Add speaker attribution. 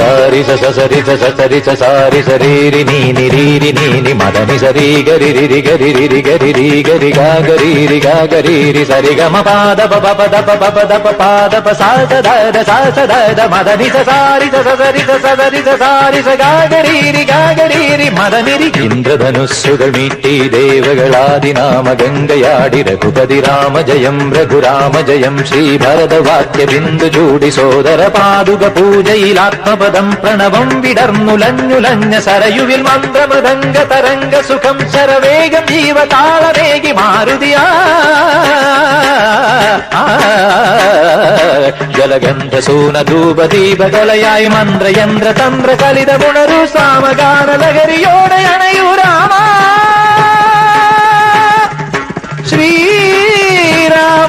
Speaker 1: సారి సరి సరి సారి సరి నీ ని మదని సరి గరి రి గరి రి గరి రి గరి గా గరి రి సరి గమ పాద ప పద ప పద ప పాద ప సా సద మదని సారి సరి సారి స ഗാഗരി മദനിരി ഇന്ദ്രധനുസ്സുകൾ മീട്ടി ദേവകളാദിനാമ ഗംഗയാടി രഘുപതി രാമ ജയം രഘുരാമ ജയം ശ്രീഭരതവാക്യ ബിന്ദു ചൂടി സോദര പാതുക പൂജയിൽ ആത്മപദം പ്രണവം വിടർന്നുലഞ്ഞുലഞ്ഞ സരയുവിൽ മന്ത്രമൃദംഗ തരംഗ സുഖം ശരവേഗം ജീവതാളവേഗി മാരുതിയാ ജലഗന്ധ സൂന ധൂപ ദീപകലയായി മന്ത്രയന്ത്ര തന്ത്ര കലിത പുണരു സാമഗാന ലഹരിയോടെ അണയൂ രാമ ശ്രീരാമ